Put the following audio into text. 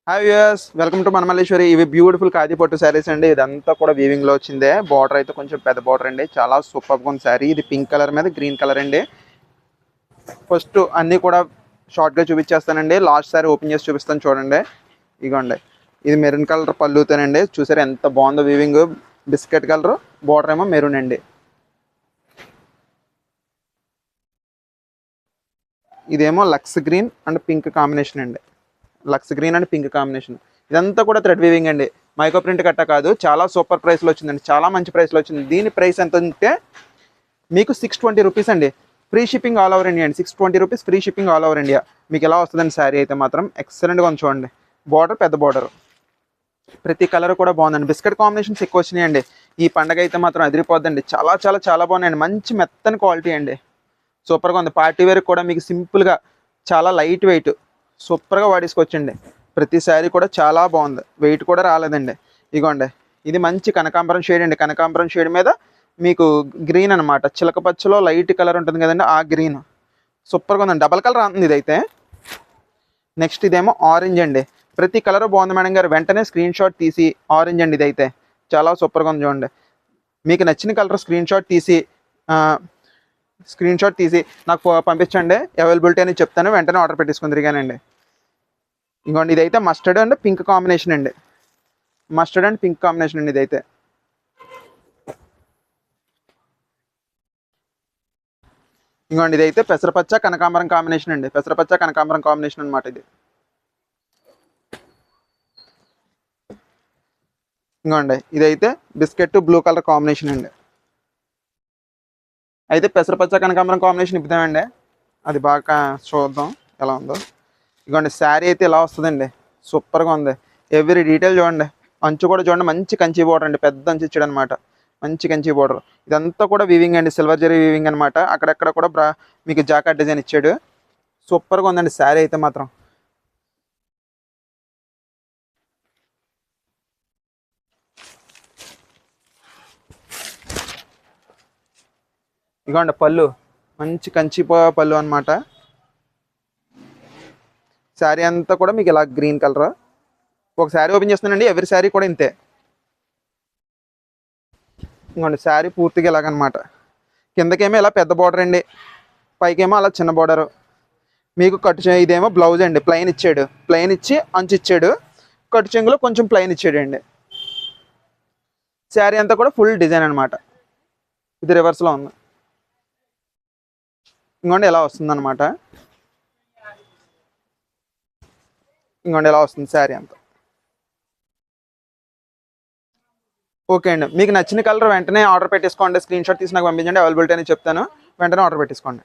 Hi viewers, welcome to Manamalleswari. ఇవి beautiful khadi పట్టు శారీస్ అండి. ఇదంతా కూడా వీవింగ్లో వచ్చిందే. బార్డర్ అయితే కొంచెం పెద్ద బార్డర్ అండి. చాలా సూపర్గా ఉంది శారీ. ఇది పింక్ కలర్ మీద గ్రీన్ కలర్ అండి. ఫస్ట్ అన్నీ కూడా షార్ట్గా చూపించేస్తానండి. లాస్ట్ శారీ ఓపెన్ చేసి చూపిస్తాను చూడండి. ఇగోండి, ఇది మెరూన్ కలర్ పళ్ళుతోనండి. చూసారు ఎంత బాగుందో వీవింగ్. బిస్కెట్ కలర్ బార్డర్ ఏమో మెరూన్ అండి. ఇదేమో lux green and pink combination అండి. Lux green and pink combination. ఇదంతా కూడా థ్రెడ్ వీవింగ్ అండి. మైక్రో ప్రింట్ కట్ట కాదు. చాలా సూపర్ ప్రైస్లో వచ్చిందండి. చాలా మంచి ప్రైస్లో వచ్చింది. దీని ప్రైస్ ఎంత అంటే మీకు 620 రూపీస్ అండి. Free shipping all over India అండి. 620 rupees free shipping all over India. మీకు ఎలా వస్తుందండి శారీ అయితే మాత్రం ఎక్సలెంట్గా ఉంది చూడండి. బార్డర్ పెద్ద బార్డర్, ప్రతి కలర్ కూడా బాగుందండి. బిస్కెట్ కాంబినేషన్స్ ఎక్కువ వచ్చినాయండి. ఈ పండగ అయితే మాత్రం అదిరిపోద్దండి. చాలా చాలా చాలా బాగున్నాయండి. మంచి మెత్తని క్వాలిటీ అండి. సూపర్గా ఉంది. పార్టీ వేర్ కూడా మీకు సింపుల్గా చాలా లైట్ వెయిట్ సూపర్గా వాడేసుకోవచ్చండి. ప్రతి శారీ కూడా చాలా బాగుంది. వెయిట్ కూడా రాలేదండి. ఇగోండి, ఇది మంచి కనకాంబరం షేడ్ అండి. కనకాంబరం షేడ్ మీద మీకు గ్రీన్ అనమాట. చిలక పచ్చలో లైట్ కలర్ ఉంటుంది కదండి, ఆ గ్రీన్ సూపర్గా ఉందండి. డబల్ కలర్ అంటుంది ఇదైతే. నెక్స్ట్ ఇదేమో ఆరెంజ్ అండి. ప్రతి కలర్ బాగుంది మేడం గారు. వెంటనే స్క్రీన్ షాట్ తీసి, ఆరెంజ్ అండి ఇదైతే చాలా సూపర్గా ఉంది చూడండి. మీకు నచ్చిన కలర్ స్క్రీన్ షాట్ తీసి నాకు పంపించండి. అవైలబిలిటీ అని చెప్తాను. వెంటనే ఆర్డర్ పెట్టేసుకుని తిరిగానండి. ఇంకోండి, ఇదైతే మస్టర్డ్ అండ్ పింక్ కాంబినేషన్ అండి. మస్టర్డ్ అండ్ పింక్ కాంబినేషన్ అండి ఇదైతే. ఇంకోండి, ఇదైతే పెసరపచ్చ కనకాంబరం కాంబినేషన్ అండి. పెసరపచ్చ కనకాంబరం కాంబినేషన్ అనమాట ఇది. ఇంకోండి, ఇదైతే బిస్కెట్ బ్లూ కలర్ కాంబినేషన్ అండి. అయితే పెసరపచ్చ కనకాంబరం కాంబినేషన్ ఇప్పుదామండి. అది బాగా చూద్దాం ఎలా ఉందో. ఇదిగోండి, శారీ అయితే ఇలా వస్తుందండి. సూపర్గా ఉంది. ఎవ్రీ డీటెయిల్ చూడండి. అంచు కూడా చూడండి, మంచి కంచి బోర్డర్ అండి. పెద్ద అంచు ఇచ్చాడు అనమాట. మంచి కంచి బోర్డర్. ఇదంతా కూడా వీవింగ్ అండి. సిల్వర్ జరీ వీవింగ్ అనమాట. అక్కడెక్కడ కూడా మీకు జాకెట్ డిజైన్ ఇచ్చాడు. సూపర్గా ఉందండి శారీ అయితే మాత్రం. ఇదిగోండి పళ్ళు, మంచి కంచి పళ్ళు అనమాట. శారీ అంతా కూడా మీకు ఇలా గ్రీన్ కలర్. ఒక శారీ ఓపెన్ చేస్తున్నానండి. ఎవరి శారీ కూడా ఇంతే. ఇంకోండి, శారీ పూర్తిగా ఇలాగనమాట. కిందకేమో ఇలా పెద్ద బార్డర్ అండి, పైకేమో అలా చిన్న బార్డర్. మీకు ఇదేమో బ్లౌజ్ అండి. ప్లెయిన్ ఇచ్చాడు. ప్లెయిన్ ఇచ్చి అంచు ఇచ్చాడు. కట్టు చెంగులో కొంచెం ప్లెయిన్ ఇచ్చాడు అండి. శారీ అంతా కూడా ఫుల్ డిజైన్ అనమాట. ఇది రివర్స్లో ఉంది. ఇంకోండి ఎలా వస్తుందన్నమాట. ఇంకోండి ఎలా వస్తుంది శారీ అంతా. ఓకే అండి, మీకు నచ్చిన కలర్ వెంటనే ఆర్డర్ పెట్టేసుకోండి. స్క్రీన్ షాట్ తీసి నాకు పంపించండి. అవైలబిలిటీ అని చెప్తాను. వెంటనే ఆర్డర్ పెట్టేసుకోండి.